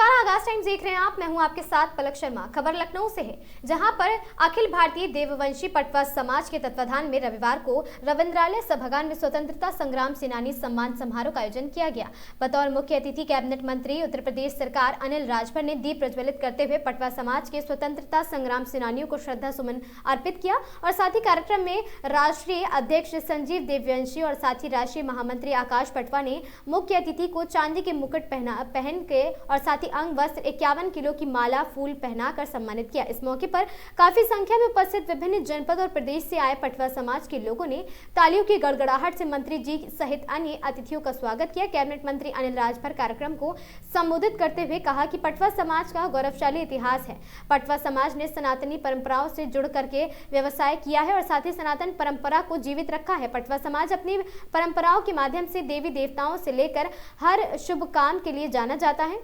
नमस्कार, आगाज टाइम्स देख रहे हैं आप। मैं हूं आपके साथ पलक शर्मा। खबर लखनऊ से है, जहां पर अखिल भारतीय देववंशी पटवा समाज के तत्वाधान में रविवार को रविंद्रालय सभागार में स्वतंत्रता संग्राम सेनानी सम्मान समारोह का आयोजन किया गया। बतौर मुख्य अतिथि कैबिनेट मंत्री उत्तर प्रदेश सरकार अनिल राजभर ने दीप प्रज्वलित करते हुए पटवा समाज के स्वतंत्रता संग्राम सेनानियों को श्रद्धा सुमन अर्पित किया और साथ ही कार्यक्रम में राष्ट्रीय अध्यक्ष संजीव देववंशी और साथ ही राष्ट्रीय महामंत्री आकाश पटवा ने मुख्य अतिथि को चांदी के मुकुट पहन के और साथ ही अंग वस्त्र 51 किलो की माला फूल पहनाकर सम्मानित किया। इस मौके पर काफी संख्या में उपस्थित विभिन्न जनपद और प्रदेश से आए पटवा समाज के लोगों ने तालियों की गड़गड़ाहट से मंत्री जी सहित अन्य अतिथियों का स्वागत किया। कैबिनेट मंत्री अनिल राजभर कार्यक्रम को संबोधित करते हुए कहा कि पटवा समाज का गौरवशाली इतिहास है। पटवा समाज ने सनातनी परंपराओं से जुड़ करके व्यवसाय किया है और साथ ही सनातन परंपरा को जीवित रखा है। पटवा समाज अपनी परंपराओं के माध्यम से देवी देवताओं से लेकर हर शुभ काम के लिए जाना जाता है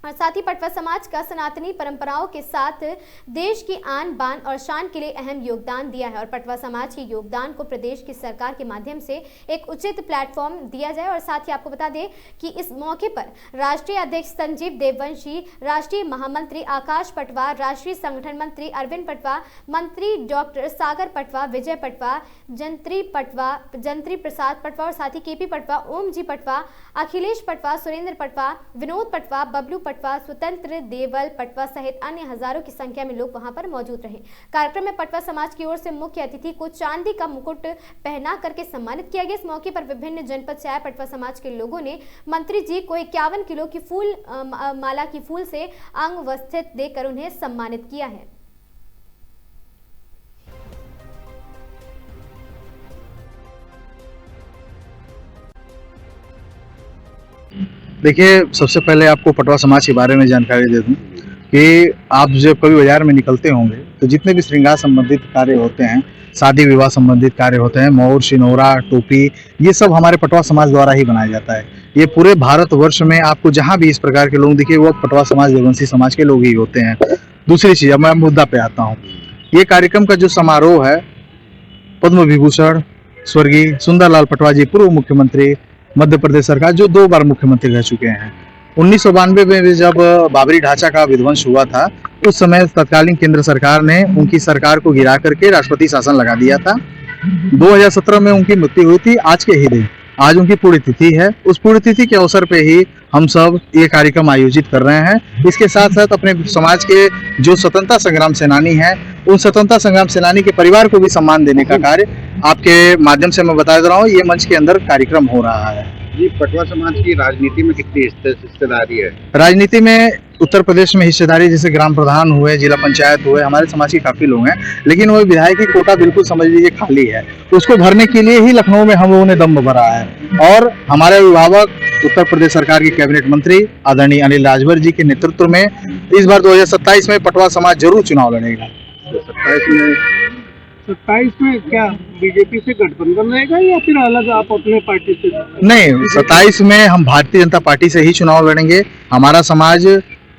और साथ ही पटवा समाज का सनातनी परंपराओं के साथ देश की आन बान और शान के लिए अहम योगदान दिया है और पटवा समाज के योगदान को प्रदेश की सरकार के माध्यम से एक उचित प्लेटफॉर्म दिया जाए। और साथ ही आपको बता दें कि इस मौके पर राष्ट्रीय अध्यक्ष संजीव देववंशी, राष्ट्रीय महामंत्री आकाश पटवा, राष्ट्रीय संगठन मंत्री अरविंद पटवा, मंत्री डॉक्टर सागर पटवा, विजय पटवा, जंत्री प्रसाद पटवा और साथ ही केपी पटवा, ओम जी पटवा, अखिलेश पटवा, सुरेंद्र पटवा, विनोद पटवा, बबलू पटवा, स्वतंत्र देवल पटवा सहित अन्य हजारों की संख्या में लोग वहां पर मौजूद रहे। कार्यक्रम में पटवा समाज की ओर से मुख्य अतिथि को चांदी का मुकुट पहना करके सम्मानित किया गया। इस मौके पर विभिन्न जनपद से आए पटवा समाज के लोगों ने मंत्री जी को 51 किलो की माला की फूल से अंग वस्त्र देकर उन्हें सम्मानित किया है। देखिए, सबसे पहले आपको पटवा समाज के बारे में जानकारी दे दूं कि आप जब कभी बाजार में निकलते होंगे तो जितने भी श्रृंगार संबंधित कार्य होते हैं, शादी विवाह संबंधित कार्य होते हैं, मोर, सिनोरा, टोपी, ये सब हमारे पटवा समाज द्वारा ही बनाया जाता है। ये पूरे भारतवर्ष में आपको जहाँ भी इस प्रकार के लोग दिखे वो पटवा समाज, देववंशी समाज के लोग ही होते हैं। दूसरी चीज़, अब मैं मुद्दा पे आता हूँ। ये कार्यक्रम का जो समारोह है, पद्म विभूषण स्वर्गीय सुंदरलाल पटवा जी, पूर्व मुख्यमंत्री मध्य प्रदेश सरकार, जो 2 बार मुख्यमंत्री रह चुके हैं। 1992 में जब बाबरी ढांचा का विध्वंस हुआ था, उस समय तत्कालीन केंद्र सरकार ने उनकी सरकार को गिरा करके राष्ट्रपति शासन लगा दिया था। 2017 में उनकी मृत्यु हुई थी। आज के ही दिन, आज उनकी पुण्यतिथि है। उस पुण्यतिथि के अवसर पे ही हम सब ये कार्यक्रम आयोजित कर रहे हैं। इसके साथ साथ अपने समाज के जो स्वतंत्रता संग्राम सेनानी हैं, उन स्वतंत्रता संग्राम सेनानी के परिवार को भी सम्मान देने का कार्य आपके माध्यम से मैं बता दे रहा हूँ। ये मंच के अंदर कार्यक्रम हो रहा है। जी, पटवा समाज की राजनीति में कितनी हिस्सेदारी है? राजनीति में उत्तर प्रदेश में हिस्सेदारी, जैसे ग्राम प्रधान हुए, जिला पंचायत हुए, हमारे समाज के काफी लोग हैं, लेकिन वो विधायक की कोटा बिल्कुल समझ लीजिए खाली है। उसको भरने के लिए ही लखनऊ में हम लोगों ने दम भरा है और हमारे अभिभावक उत्तर प्रदेश सरकार के कैबिनेट मंत्री आदरणीय अनिल राजभर जी के नेतृत्व में इस बार 2027 में पटवा समाज जरूर चुनाव लड़ेगा। 27 में क्या बीजेपी से गठबंधन रहेगा या फिर अलग आप अपने पार्टी से? नहीं, 27 में हम भारतीय जनता पार्टी से ही चुनाव लड़ेंगे। हमारा समाज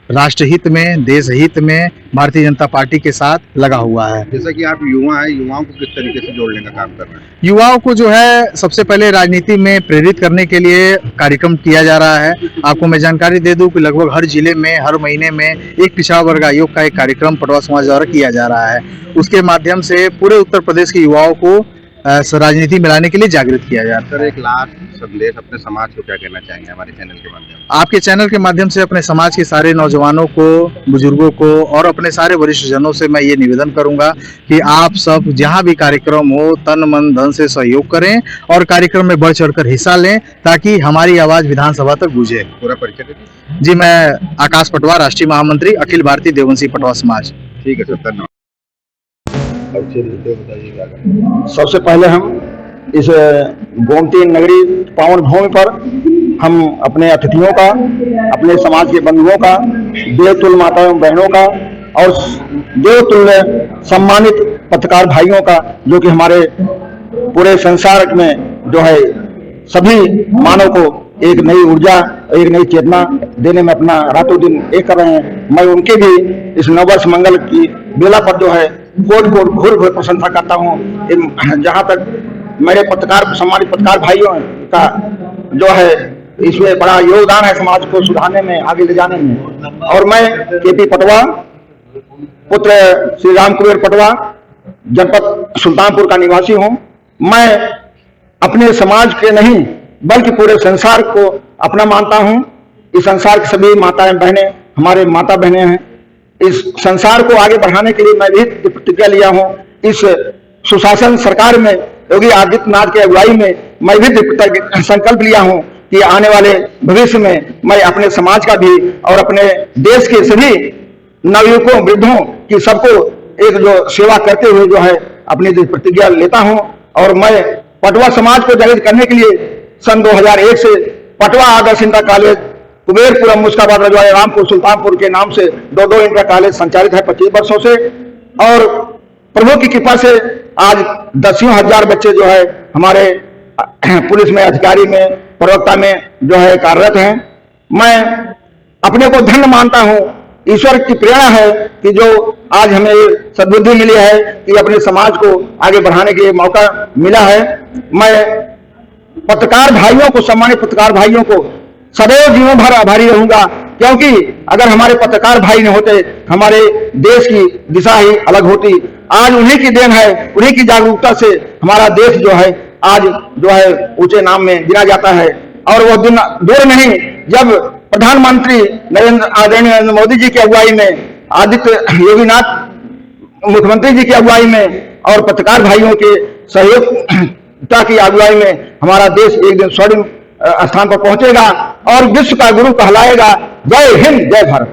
राष्ट्र हित में, देश हित में भारतीय जनता पार्टी के साथ लगा हुआ है। जैसा कि आप युवा हैं, युवाओं को किस तरीके से जोड़ने का काम कर रहे हैं? युवाओं को जो है सबसे पहले राजनीति में प्रेरित करने के लिए कार्यक्रम किया जा रहा है। आपको मैं जानकारी दे दूं कि लगभग हर जिले में हर महीने में एक पिछड़ा वर्ग आयोग का एक कार्यक्रम पटवा समाज द्वारा किया जा रहा है। उसके माध्यम से पूरे उत्तर प्रदेश के युवाओं को राजनीति में लाने के लिए जागृत किया जाता है। सर, एक लास्ट संदेश अपने समाज को क्या कहना चाहेंगे हमारे चैनल के माध्यम से? आपके चैनल के माध्यम से अपने समाज के सारे नौजवानों को, बुजुर्गों को और अपने सारे वरिष्ठ जनों से मैं ये निवेदन करूंगा कि आप सब जहां भी कार्यक्रम हो तन मन धन से सहयोग करें और कार्यक्रम में बढ़ चढ़कर हिस्सा लें ताकि हमारी आवाज विधानसभा तक गूंजे। पूरा परिचय दीजिए। जी, मैं आकाश पटवा, राष्ट्रीय महामंत्री अखिल भारतीय देववंशी पटवा समाज। ठीक है सर, धन्यवाद। सबसे पहले हम इस गोमती नगरी पावन भूमि पर हम अपने अतिथियों का, अपने समाज के बंधुओं का, देवतुल्य माता एवं बहनों का और देवतुल्य सम्मानित पत्रकार भाइयों का, जो कि हमारे पूरे संसार में जो है सभी मानव को एक नई ऊर्जा, एक नई चेतना देने में अपना रातों दिन एक कर रहे हैं। मैं उनके भी इस नववर्ष मंगल की बेला पर जो है कोट घोर प्रशंसा करता हूँ। जहाँ तक मेरे पत्रकार, सम्मानित पत्रकार भाइयों का जो है इसमें बड़ा योगदान है समाज को सुधारने में, आगे ले जाने में। और मैं केपी पटवा, पुत्र श्री राम कुबेर पटवा, जनपद सुल्तानपुर का निवासी हूं। मैं अपने समाज के नहीं बल्कि पूरे संसार को अपना मानता हूं। इस संसार की सभी माताएं बहनें हमारे माता बहनें हैं। इस संसार को आगे बढ़ाने के लिए मैं भी प्रतिज्ञा लिया हूं। इस सुशासन सरकार में योगी आदित्यनाथ की अगुवाई में मैं भी संकल्प लिया हूं कि आने वाले भविष्य में मैं अपने समाज का भी और अपने देश के सभी नवयुवकों, वृद्धों की सबको एक जो सेवा करते हुए जो है अपनी प्रतिज्ञा लेता हूं। और मैं पटवा समाज को जागृत करने के लिए सन 2001 से पटवा आदर्श इंटर कॉलेज कुबेरपुरम, मुस्काबाद, रजवाड़ी, रामपुर, सुल्तानपुर के नाम से 2 इंटर कॉलेज संचालित है 25 वर्षों से। और प्रभु की कृपा से आज दसियों हजार बच्चे जो है हमारे पुलिस में, अधिकारी में, प्रवक्ता में जो है कार्यरत हैं। मैं अपने को धन्य मानता हूं। ईश्वर की प्रेरणा है कि जो आज हमें सद्बुद्धि मिली है कि अपने समाज को आगे बढ़ाने के लिए मौका मिला है। मैं पत्रकार भाइयों को, सम्मानित पत्रकार भाइयों को सदैव जीवन भर आभारी रहूंगा, क्योंकि अगर हमारे पत्रकार भाई नहीं होते हमारे देश की दिशा ही अलग होती। आज उन्हीं की देन है, उन्हीं की जागरूकता से हमारा देश जो है आज जो है ऊंचे नाम में गिना जाता है। और वो दिन दूर नहीं जब प्रधानमंत्री आदरणीय नरेंद्र मोदी जी की अगुवाई में, आदित्य योगीनाथ मुख्यमंत्री जी की अगुवाई में और पत्रकार भाइयों के सहयोग की अगुवाई में हमारा देश एक दिन स्वर्णिम स्थान पर पहुंचेगा और विश्व का गुरु कहलाएगा। जय हिंद, जय भारत।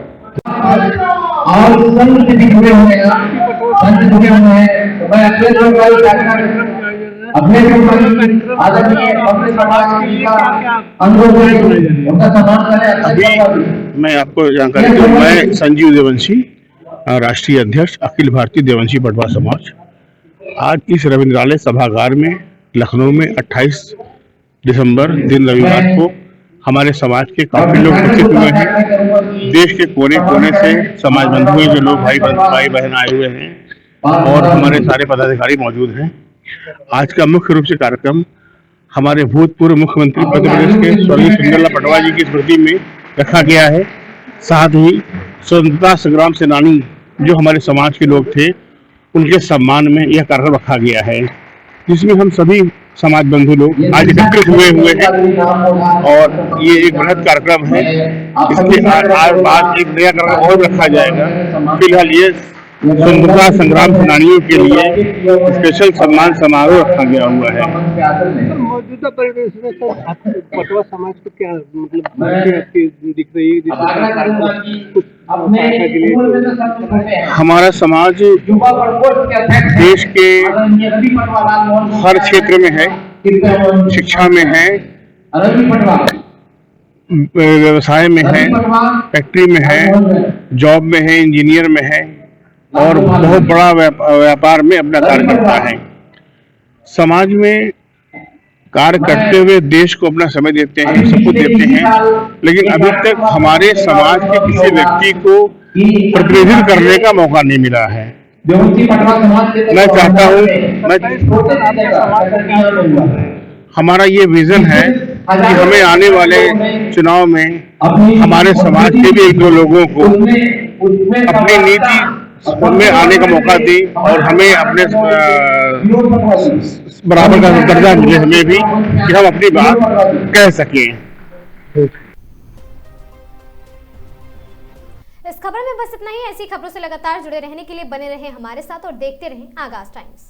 और संत भी जुड़े हुए हैं, संत जुड़े हुए हैं। तो मैं अपने आदरणीय अपने समाज का अनुरोध उनका सम्मान करें। मैं आपको जानकारी दूं, मैं संजीव देवंशी, राष्ट्रीय अध्यक्ष अखिल भारतीय देवंशी पटवा समाज। आज इस रविंद्रालय सभागार में लखनऊ में 28 दिसंबर दिन रविवार को हमारे समाज के काफी लोग उपस्थित हुए हैं। देश के कोने कोने से समाज बंधुओं के लोग, भाई बहन आए हुए हैं और हमारे सारे पदाधिकारी मौजूद हैं। आज का मुख्य रूप से कार्यक्रम हमारे भूतपूर्व मुख्यमंत्री मध्य प्रदेश के स्वर्गीय सुंदरलाल पटवा जी की स्मृति में रखा गया है। साथ ही स्वतंत्रता संग्राम सेनानी जो हमारे समाज के लोग थे उनके सम्मान में यह कार्यक्रम रखा गया है, जिसमें हम सभी समाज बंधु लोग आज एकत्रित हुए हैं। और ये एक बृहद कार्यक्रम है। इसके बाद एक नया कार्यक्रम और रखा जाएगा। फिलहाल ये स्वतंत्रता संग्राम सेनानियों के लिए स्पेशल सम्मान समारोह रखा गया हुआ है। मौजूदा परिवेश में सर पटवा समाज को क्या मतलब दिख रही है? हमारा समाज देश के हर क्षेत्र में है, शिक्षा में है, व्यवसाय में है, फैक्ट्री में है, जॉब में है, इंजीनियर में है और बहुत बड़ा व्यापार में अपना कार्य करता है। समाज में कार्य करते हुए देश को अपना समय देते हैं, सब कुछ देते हैं, लेकिन अभी तक हमारे समाज के किसी व्यक्ति को प्रतिनिधित्व करने का मौका नहीं मिला है। मैं चाहता हूँ, हमारा ये विजन है कि हमें आने वाले चुनाव में हमारे समाज के भी 1-2 लोगों को अपनी नीति में आने का मौका दी और हमें अपने बराबर का दर्जा मिले, हमें भी, कि हम अपनी बात कह सकें। इस खबर में बस इतना ही। ऐसी खबरों से लगातार जुड़े रहने के लिए बने रहें हमारे साथ और देखते रहें आगाज टाइम्स।